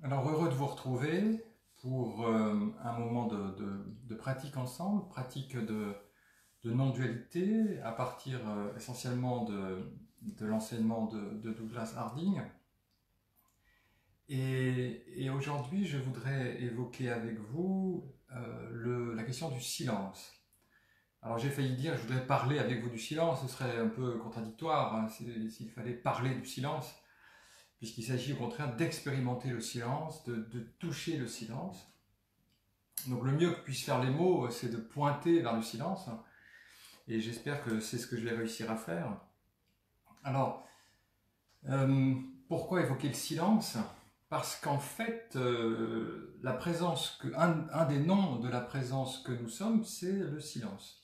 Alors heureux de vous retrouver pour un moment de pratique ensemble, pratique de non-dualité à partir essentiellement de l'enseignement de Douglas Harding. Et aujourd'hui, je voudrais évoquer avec vous la question du silence. Alors j'ai failli dire, je voudrais parler avec vous du silence, ce serait un peu contradictoire hein, s'il fallait parler du silence, puisqu'il s'agit au contraire d'expérimenter le silence, de toucher le silence. Donc le mieux que puissent faire les mots, c'est de pointer vers le silence, et j'espère que c'est ce que je vais réussir à faire. Alors, pourquoi évoquer le silence ? Parce qu'en fait, la présence un des noms de la présence que nous sommes, c'est le silence.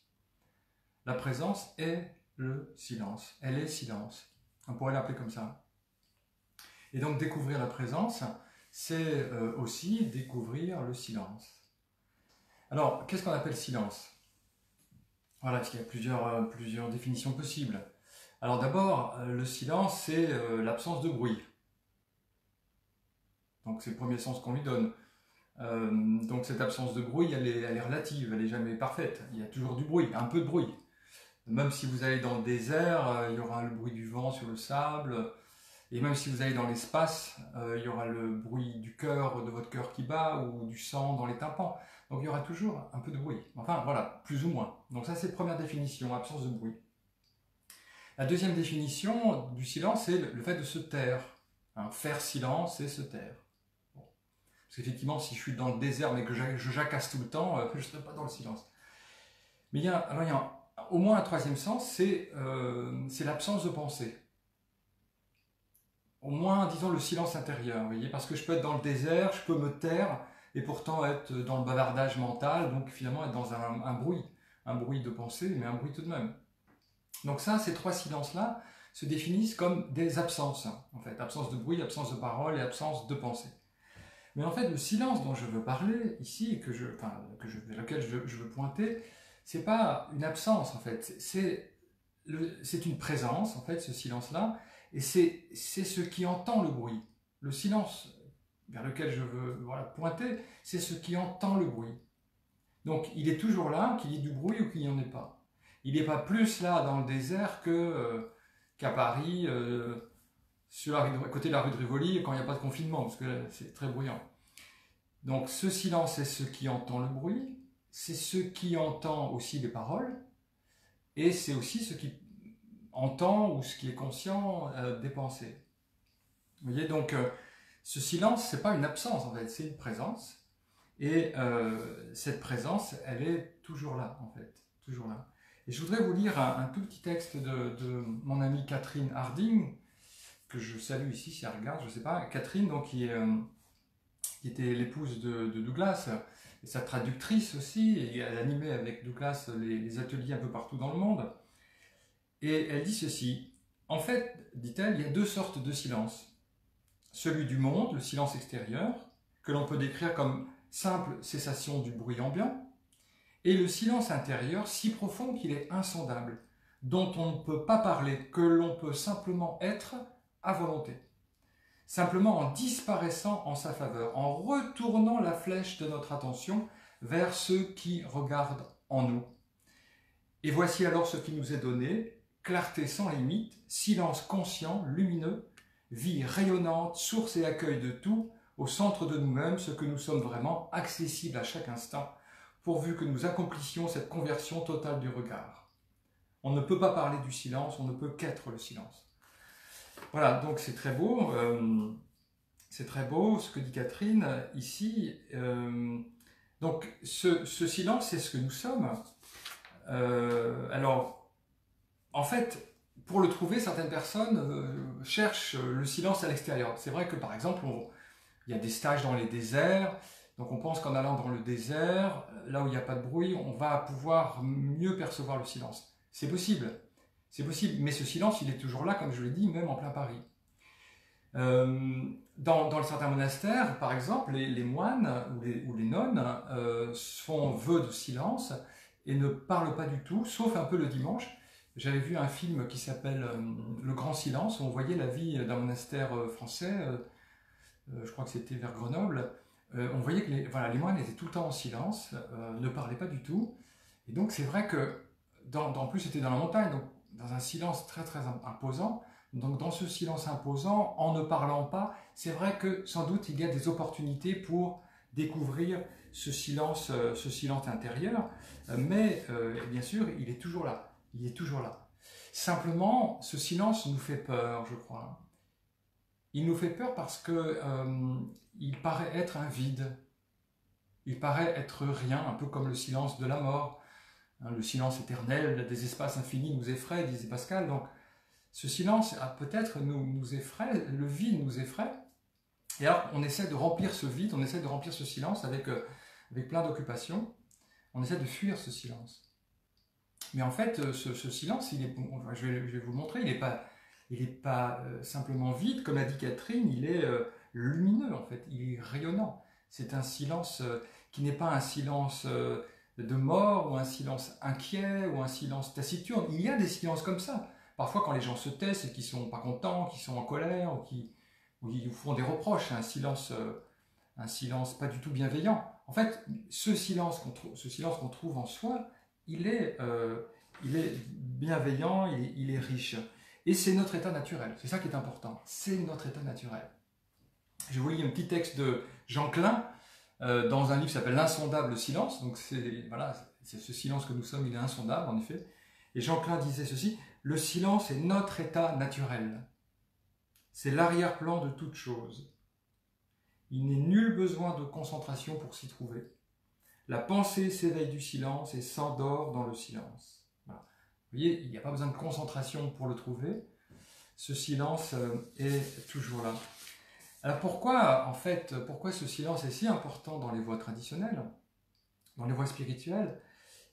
La présence est le silence, elle est silence. On pourrait l'appeler comme ça. Et donc découvrir la présence, c'est aussi découvrir le silence. Alors, qu'est-ce qu'on appelle silence ? Voilà, parce qu'il y a plusieurs définitions possibles. Alors d'abord, le silence, c'est l'absence de bruit. Donc c'est le premier sens qu'on lui donne. Donc cette absence de bruit, elle est relative, elle n'est jamais parfaite. Il y a toujours du bruit, un peu de bruit. Même si vous allez dans le désert, il y aura le bruit du vent sur le sable. Et même si vous allez dans l'espace, il y aura le bruit du cœur, de votre cœur qui bat, ou du sang dans les tympans. Donc il y aura toujours un peu de bruit. Enfin voilà, plus ou moins. Donc ça c'est la première définition, absence de bruit. La deuxième définition du silence, c'est le fait de se taire. Hein, faire silence, c'est se taire. Bon. Parce qu'effectivement, si je suis dans le désert mais que je jacasse tout le temps, je ne serai pas dans le silence. Mais il y a au moins un troisième sens, c'est l'absence de pensée. Au moins, disons, le silence intérieur, vous voyez, parce que je peux être dans le désert, je peux me taire, et pourtant être dans le bavardage mental, donc finalement être dans un bruit de pensée, mais un bruit tout de même. Donc ça, ces trois silences-là se définissent comme des absences, en fait, absence de bruit, absence de parole et absence de pensée. Mais en fait, le silence dont je veux parler ici, et vers lequel je veux pointer, c'est pas une absence, en fait, c'est une présence, en fait, ce silence-là, et c'est ce qui entend le bruit. Le silence vers lequel je veux pointer, c'est ce qui entend le bruit. Donc il est toujours là, qu'il y ait du bruit ou qu'il n'y en ait pas. Il n'est pas plus là dans le désert qu'à Paris, à côté de la rue de Rivoli, quand il n'y a pas de confinement, parce que c'est très bruyant. Donc ce silence, c'est ce qui entend le bruit, c'est ce qui entend aussi les paroles, et c'est aussi ce qui entend ou ce qui est conscient des pensées. Vous voyez, donc ce silence, c'est pas une absence en fait, c'est une présence. Et cette présence, elle est toujours là en fait, toujours là. Et je voudrais vous lire un tout petit texte de mon amie Catherine Harding, que je salue ici si elle regarde, je ne sais pas. Catherine, donc, qui était l'épouse de Douglas, et sa traductrice aussi, et elle animait avec Douglas les ateliers un peu partout dans le monde. Et elle dit ceci, en fait, dit-elle, il y a deux sortes de silence. Celui du monde, le silence extérieur, que l'on peut décrire comme simple cessation du bruit ambiant, et le silence intérieur si profond qu'il est insondable, dont on ne peut pas parler, que l'on peut simplement être à volonté. Simplement en disparaissant en sa faveur, en retournant la flèche de notre attention vers ceux qui regardent en nous. Et voici alors ce qui nous est donné, clarté sans limite, silence conscient, lumineux, vie rayonnante, source et accueil de tout, au centre de nous-mêmes, ce que nous sommes vraiment, accessible à chaque instant, pourvu que nous accomplissions cette conversion totale du regard. On ne peut pas parler du silence, on ne peut qu'être le silence. Voilà, donc c'est très beau ce que dit Catherine ici. Donc ce silence, c'est ce que nous sommes. Alors, en fait, pour le trouver, certaines personnes cherchent le silence à l'extérieur. C'est vrai que par exemple, il y a des stages dans les déserts, donc on pense qu'en allant dans le désert, là où il n'y a pas de bruit, on va pouvoir mieux percevoir le silence. C'est possible, mais ce silence, il est toujours là, comme je l'ai dit, même en plein Paris. Dans certains monastères, par exemple, les moines ou les nonnes font vœu de silence et ne parlent pas du tout, sauf un peu le dimanche. J'avais vu un film qui s'appelle Le Grand Silence, où on voyait la vie d'un monastère français je crois que c'était vers Grenoble, on voyait que les moines étaient tout le temps en silence, ne parlaient pas du tout. Et donc c'est vrai que, en plus c'était dans la montagne, donc dans un silence très très imposant. Donc dans ce silence imposant, en ne parlant pas, c'est vrai que sans doute il y a des opportunités pour découvrir ce silence intérieur, mais bien sûr il est toujours là, il est toujours là. Simplement, ce silence nous fait peur, je crois. Il nous fait peur parce que il paraît être un vide, il paraît être rien, un peu comme le silence de la mort, hein, le silence éternel des espaces infinis nous effraie, disait Pascal. Donc ce silence peut-être nous effraie, le vide nous effraie, et alors on essaie de remplir ce vide, on essaie de remplir ce silence avec plein d'occupations, on essaie de fuir ce silence. Mais en fait, ce silence, je vais vous le montrer, il n'est pas simplement vide, comme a dit Catherine, il est lumineux en fait, il est rayonnant. C'est un silence qui n'est pas un silence de mort, ou un silence inquiet, ou un silence taciturne. Il y a des silences comme ça. Parfois quand les gens se taisent, c'est qu'ils ne sont pas contents, qu'ils sont en colère, ou ils vous font des reproches, un silence pas du tout bienveillant. En fait, ce silence qu'on trouve en soi, il est bienveillant, il est riche. Et c'est notre état naturel, c'est ça qui est important, c'est notre état naturel. Je vous lis un petit texte de Jean Klein, dans un livre qui s'appelle L'insondable silence, donc c'est ce silence que nous sommes, il est insondable en effet. Et Jean Klein disait ceci, le silence est notre état naturel, c'est l'arrière-plan de toute chose. Il n'est nul besoin de concentration pour s'y trouver. La pensée s'éveille du silence et s'endort dans le silence. Voilà. Vous voyez, il n'y a pas besoin de concentration pour le trouver. Ce silence est toujours là. Alors pourquoi ce silence est si important dans les voies traditionnelles, dans les voies spirituelles?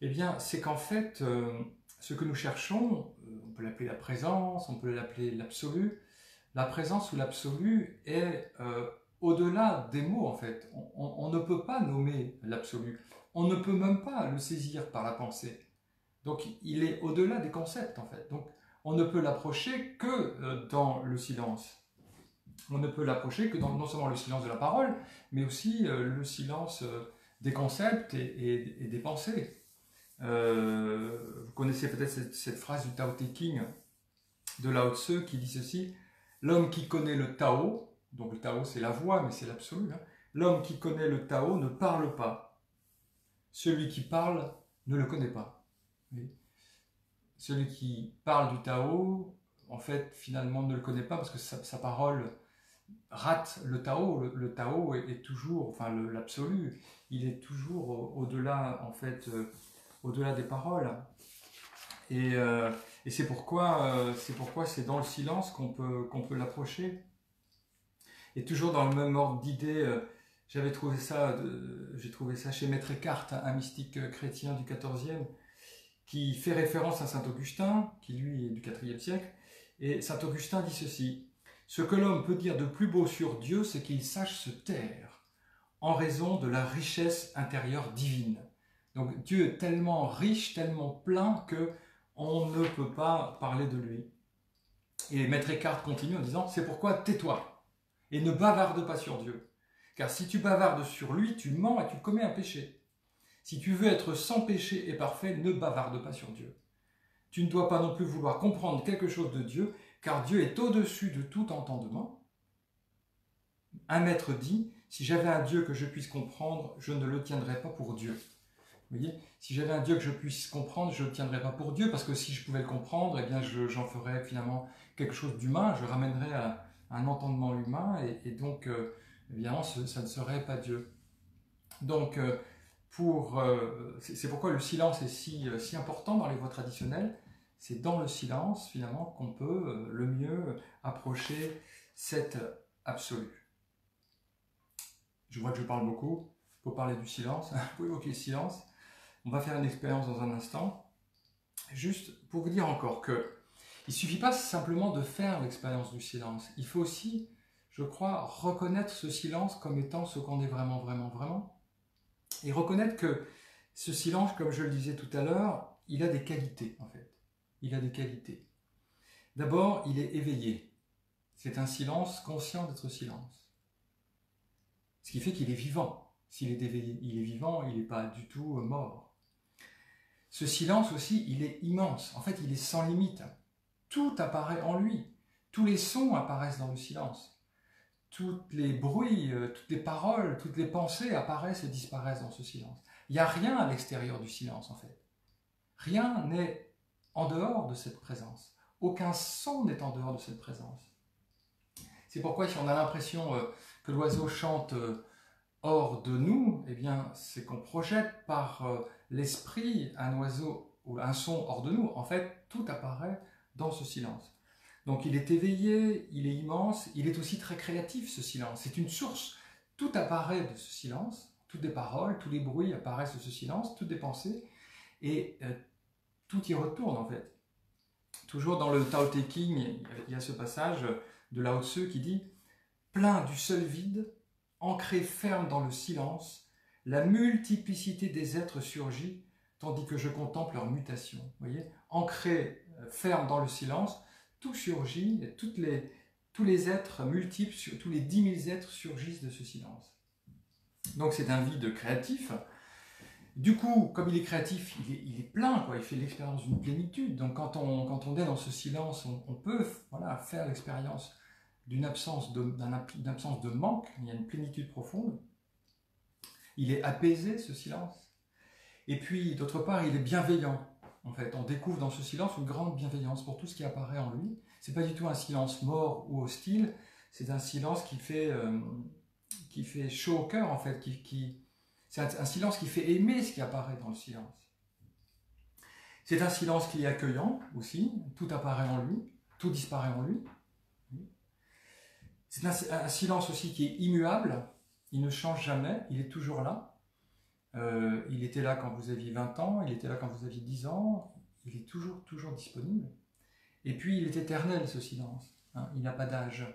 Eh bien, c'est qu'en fait, ce que nous cherchons, on peut l'appeler la présence, on peut l'appeler l'absolu. La présence ou l'absolu est au-delà des mots, en fait. On ne peut pas nommer l'absolu. On ne peut même pas le saisir par la pensée. Donc, il est au-delà des concepts, en fait. Donc, on ne peut l'approcher que dans le silence. On ne peut l'approcher que dans non seulement le silence de la parole, mais aussi le silence des concepts et des pensées. Vous connaissez peut-être cette phrase du Tao Te Ching de Lao Tse qui dit ceci: l'homme qui connaît le Tao, donc le Tao c'est la voix, mais c'est l'absolu, hein, l'homme qui connaît le Tao ne parle pas. Celui qui parle ne le connaît pas. Oui. Celui qui parle du Tao, en fait, finalement, ne le connaît pas parce que sa parole rate le Tao. Le Tao est toujours, enfin l'absolu, il est toujours au-delà, en fait, au-delà des paroles. Et c'est pourquoi c'est dans le silence qu'on peut l'approcher. Et toujours dans le même ordre d'idées, j'ai trouvé ça chez Maître Eckhart, un mystique chrétien du XIVe, qui fait référence à saint Augustin, qui lui est du IVe siècle. Et saint Augustin dit ceci: ce que l'homme peut dire de plus beau sur Dieu, c'est qu'il sache se taire, en raison de la richesse intérieure divine. Donc Dieu est tellement riche, tellement plein, que on ne peut pas parler de lui. Et Maître Eckhart continue en disant: c'est pourquoi tais-toi, et ne bavarde pas sur Dieu. Car si tu bavardes sur lui, tu mens et tu commets un péché. Si tu veux être sans péché et parfait, ne bavarde pas sur Dieu. Tu ne dois pas non plus vouloir comprendre quelque chose de Dieu, car Dieu est au-dessus de tout entendement. Un maître dit: si j'avais un Dieu que je puisse comprendre, je ne le tiendrais pas pour Dieu. Vous voyez, si j'avais un Dieu que je puisse comprendre, je ne le tiendrais pas pour Dieu, parce que si je pouvais le comprendre, eh bien j'en ferais finalement quelque chose d'humain, je ramènerais à un entendement humain, et donc évidemment ça ne serait pas Dieu. Donc c'est pourquoi le silence est si important dans les voies traditionnelles. C'est dans le silence finalement qu'on peut le mieux approcher cet absolu. Je vois que je parle beaucoup, il faut parler du silence, il faut évoquer le silence. On va faire une expérience dans un instant. Juste pour vous dire encore que il ne suffit pas simplement de faire l'expérience du silence. Il faut aussi, je crois, reconnaître ce silence comme étant ce qu'on est vraiment, vraiment, vraiment. Et reconnaître que ce silence, comme je le disais tout à l'heure, il a des qualités, en fait. Il a des qualités. D'abord, il est éveillé. C'est un silence conscient d'être silence. Ce qui fait qu'il est vivant. S'il est éveillé, il est vivant, il n'est pas du tout mort. Ce silence aussi, il est immense. En fait, il est sans limite. Tout apparaît en lui. Tous les sons apparaissent dans le silence. Tous les bruits, toutes les paroles, toutes les pensées apparaissent et disparaissent dans ce silence. Il n'y a rien à l'extérieur du silence, en fait. Rien n'est en dehors de cette présence. Aucun son n'est en dehors de cette présence. C'est pourquoi si on a l'impression que l'oiseau chante hors de nous, eh bien, c'est qu'on projette par l'esprit un oiseau ou un son hors de nous. En fait, tout apparaît dans ce silence. Donc il est éveillé, il est immense, il est aussi très créatif, ce silence. C'est une source. Tout apparaît de ce silence, toutes les paroles, tous les bruits apparaissent de ce silence, toutes les pensées, et tout y retourne en fait. Toujours dans le Tao Te Ching, il y a ce passage de Lao Tzu qui dit « Plein du seul vide, ancré ferme dans le silence, la multiplicité des êtres surgit, tandis que je contemple leur mutation. » Vous voyez, ancré ferme dans le silence, tout surgit, tous les êtres multiples, tous les 10 000 êtres surgissent de ce silence. Donc c'est un vide créatif. Du coup, comme il est créatif, il est plein, quoi. Il fait l'expérience d'une plénitude. Donc quand on est dans ce silence, on peut voilà, faire l'expérience d'une absence de manque. Il y a une plénitude profonde. Il est apaisé, ce silence. Et puis, d'autre part, il est bienveillant. En fait, on découvre dans ce silence une grande bienveillance pour tout ce qui apparaît en lui. C'est pas du tout un silence mort ou hostile. C'est un silence qui fait chaud au cœur, en fait, c'est un silence qui fait aimer ce qui apparaît dans le silence. C'est un silence qui est accueillant aussi, tout apparaît en lui, tout disparaît en lui. C'est un silence aussi qui est immuable, il ne change jamais, il est toujours là. Il était là quand vous aviez 20 ans, il était là quand vous aviez 10 ans, il est toujours disponible. Et puis il est éternel, ce silence, hein, il n'a pas d'âge,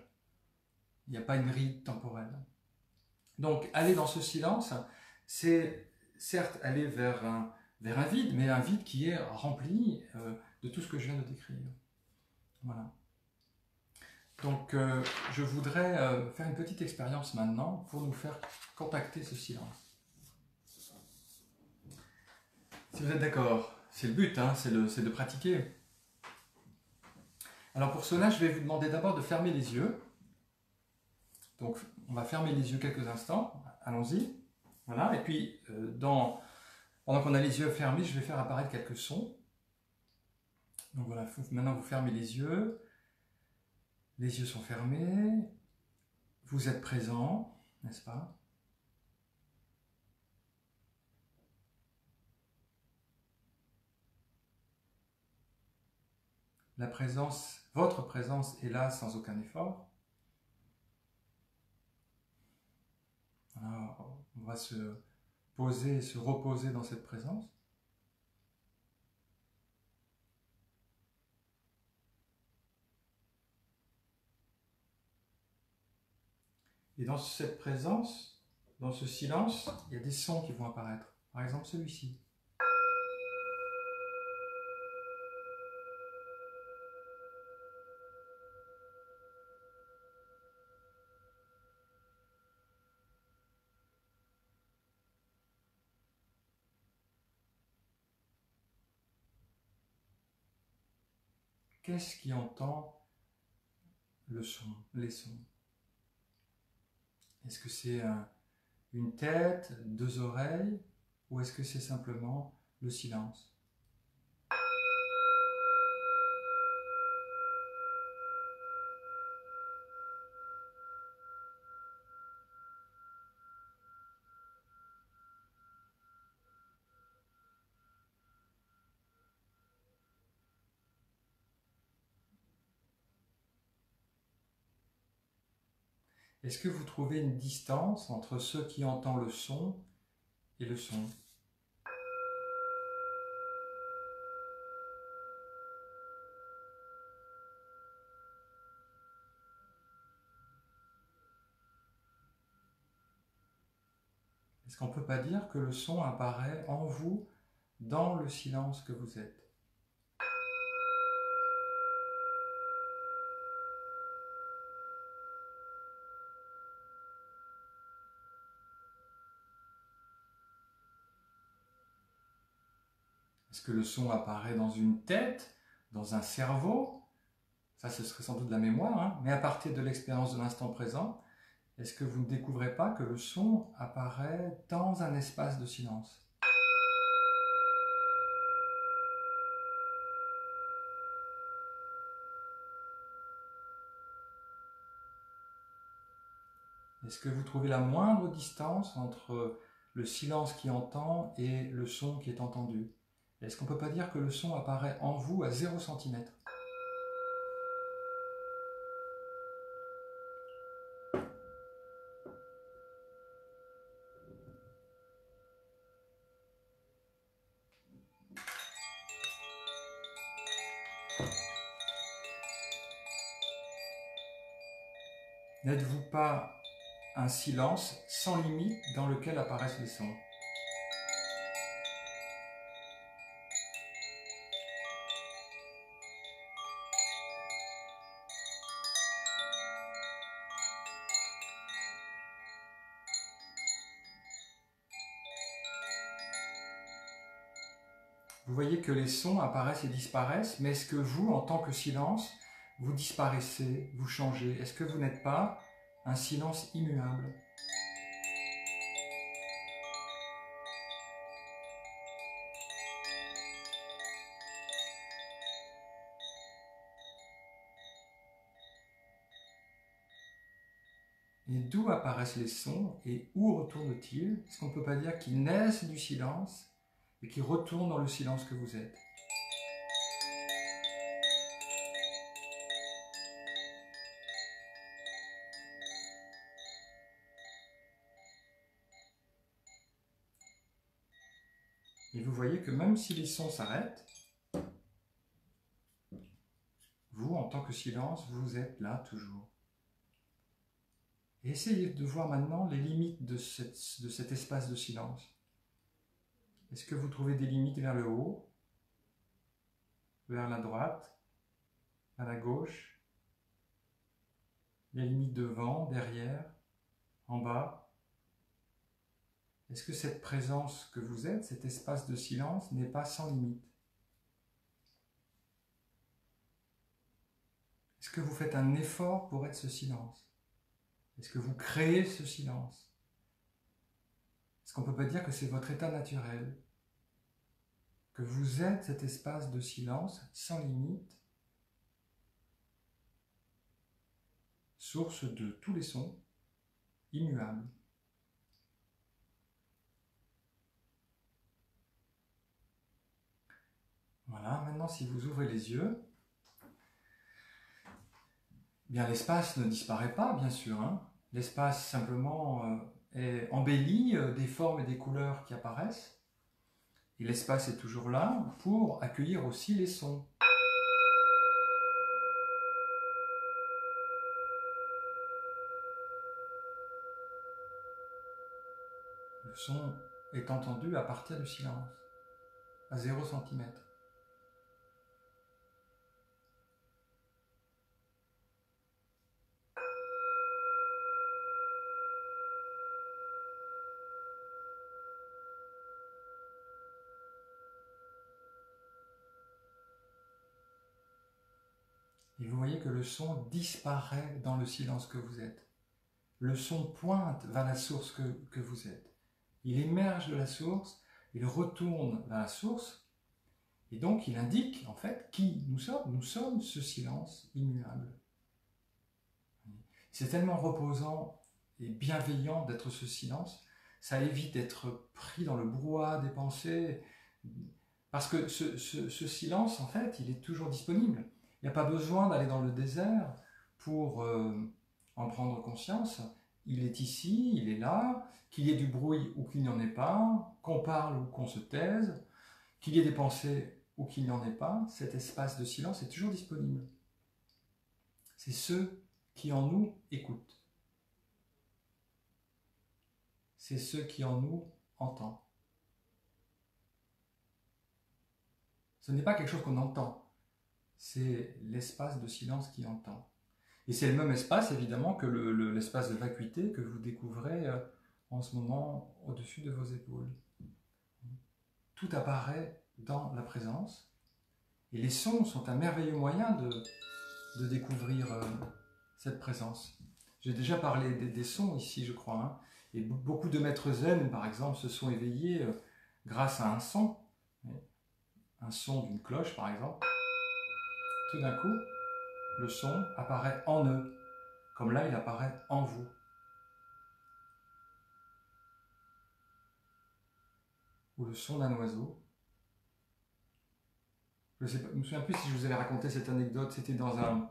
il n'y a pas une ride temporelle. Donc aller dans ce silence, c'est certes aller vers un vide, mais un vide qui est rempli de tout ce que je viens de décrire. Voilà. Donc je voudrais faire une petite expérience maintenant pour nous faire contacter ce silence. Si vous êtes d'accord, c'est le but, hein, c'est de pratiquer. Alors pour cela, je vais vous demander d'abord de fermer les yeux. Donc on va fermer les yeux quelques instants, allons-y. Voilà, et puis pendant qu'on a les yeux fermés, je vais faire apparaître quelques sons. Donc voilà, maintenant vous fermez les yeux sont fermés, vous êtes présent, n'est-ce pas? La présence, votre présence est là sans aucun effort. Voilà, on va se poser, se reposer dans cette présence. Et dans cette présence, dans ce silence, il y a des sons qui vont apparaître. Par exemple celui-ci. Qu'est-ce qui entend le son, les sons? Est-ce que c'est une tête, deux oreilles, ou est-ce que c'est simplement le silence? Est-ce que vous trouvez une distance entre ceux qui entendent le son et le son? Est-ce qu'on ne peut pas dire que le son apparaît en vous dans le silence que vous êtes? Est-ce que le son apparaît dans une tête, dans un cerveau? Ça, ce serait sans doute de la mémoire, hein, mais à partir de l'expérience de l'instant présent, est-ce que vous ne découvrez pas que le son apparaît dans un espace de silence? Est-ce que vous trouvez la moindre distance entre le silence qui entend et le son qui est entendu? Est-ce qu'on ne peut pas dire que le son apparaît en vous à 0 cm? N'êtes-vous pas un silence sans limite dans lequel apparaissent les sons? Vous voyez que les sons apparaissent et disparaissent, mais est-ce que vous, en tant que silence, vous disparaissez, vous changez? Est-ce que vous n'êtes pas un silence immuable? Et d'où apparaissent les sons et où retournent-ils? Est-ce qu'on ne peut pas dire qu'ils naissent du silence et qu'ils retournent dans le silence que vous êtes? Et vous voyez que même si les sons s'arrêtent, vous, en tant que silence, vous êtes là toujours. Et essayez de voir maintenant les limites de cet espace de silence. Est-ce que vous trouvez des limites vers le haut, vers la droite, à la gauche, les limites devant, derrière, en bas? Est-ce que cette présence que vous êtes, cet espace de silence, n'est pas sans limite? Est-ce que vous faites un effort pour être ce silence? Est-ce que vous créez ce silence? Est-ce qu'on ne peut pas dire que c'est votre état naturel? Que vous êtes cet espace de silence sans limite, source de tous les sons, immuable. Voilà, maintenant si vous ouvrez les yeux, bien l'espace ne disparaît pas, bien sûr. Hein. L'espace simplement est embelli des formes et des couleurs qui apparaissent. Et l'espace est toujours là pour accueillir aussi les sons. Le son est entendu à partir du silence, à 0 cm. Et vous voyez que le son disparaît dans le silence que vous êtes. Le son pointe vers la source que vous êtes. Il émerge de la source, il retourne vers la source, et donc il indique en fait qui nous sommes. Nous sommes ce silence immuable. C'est tellement reposant et bienveillant d'être ce silence, ça évite d'être pris dans le brouhaha des pensées, parce que ce silence, en fait, il est toujours disponible. Il n'y a pas besoin d'aller dans le désert pour en prendre conscience. Il est ici, il est là, qu'il y ait du bruit ou qu'il n'y en ait pas, qu'on parle ou qu'on se taise, qu'il y ait des pensées ou qu'il n'y en ait pas, cet espace de silence est toujours disponible. C'est ceux qui en nous écoutent. C'est ceux qui en nous entendent. Ce n'est pas quelque chose qu'on entend, c'est l'espace de silence qui entend. Et c'est le même espace, évidemment, que l'espace de vacuité que vous découvrez en ce moment au-dessus de vos épaules. Tout apparaît dans la présence. Et les sons sont un merveilleux moyen de découvrir cette présence. J'ai déjà parlé des sons ici, je crois, hein. Et beaucoup de maîtres zen, par exemple, se sont éveillés grâce à un son d'une cloche, par exemple. Tout d'un coup, le son apparaît en eux, comme là, il apparaît en vous. Ou le son d'un oiseau. Je ne me souviens plus si je vous avais raconté cette anecdote, c'était dans un...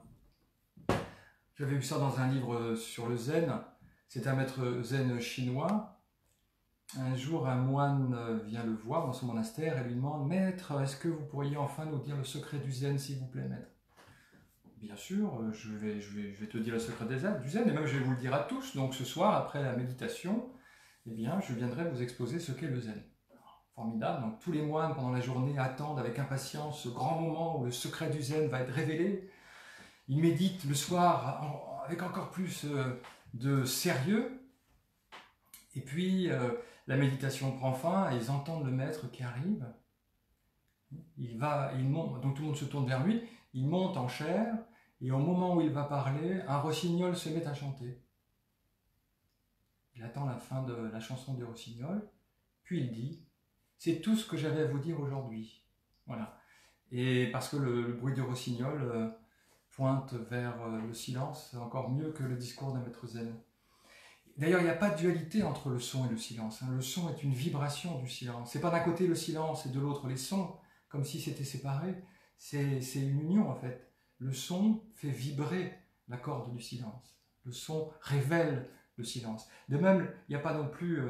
J'avais vu ça dans un livre sur le zen. C'est un maître zen chinois. Un jour, un moine vient le voir dans son monastère et lui demande « Maître, est-ce que vous pourriez enfin nous dire le secret du zen, s'il vous plaît, maître ?» Bien sûr, je vais te dire le secret du zen, et même je vais vous le dire à tous. Donc ce soir, après la méditation, eh bien, je viendrai vous exposer ce qu'est le zen. Formidable. Donc tous les moines, pendant la journée, attendent avec impatience ce grand moment où le secret du zen va être révélé. Ils méditent le soir avec encore plus de sérieux. Et puis, la méditation prend fin et ils entendent le maître qui arrive. Il monte, donc tout le monde se tourne vers lui. Il monte en chair et au moment où il va parler, un rossignol se met à chanter. Il attend la fin de la chanson du rossignol, puis il dit « C'est tout ce que j'avais à vous dire aujourd'hui. » Voilà. Et parce que le bruit du rossignol pointe vers le silence, encore mieux que le discours d'un maître zen. D'ailleurs, il n'y a pas de dualité entre le son et le silence. Le son est une vibration du silence. C'est pas d'un côté le silence et de l'autre les sons, comme si c'était séparé. C'est une union en fait. Le son fait vibrer la corde du silence. Le son révèle le silence. De même, il n'y a pas non plus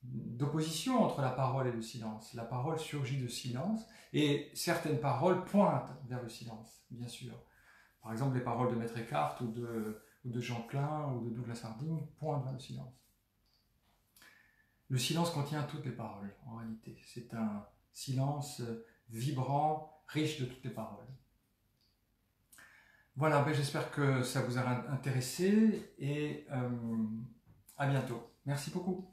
d'opposition entre la parole et le silence. La parole surgit de silence et certaines paroles pointent vers le silence, bien sûr. Par exemple, les paroles de Maître Eckhart ou de Jean Klein ou de Douglas Harding pointent vers le silence. Le silence contient toutes les paroles, en réalité. C'est un silence vibrant, riche de toutes les paroles. Voilà, j'espère que ça vous a intéressé et à bientôt. Merci beaucoup.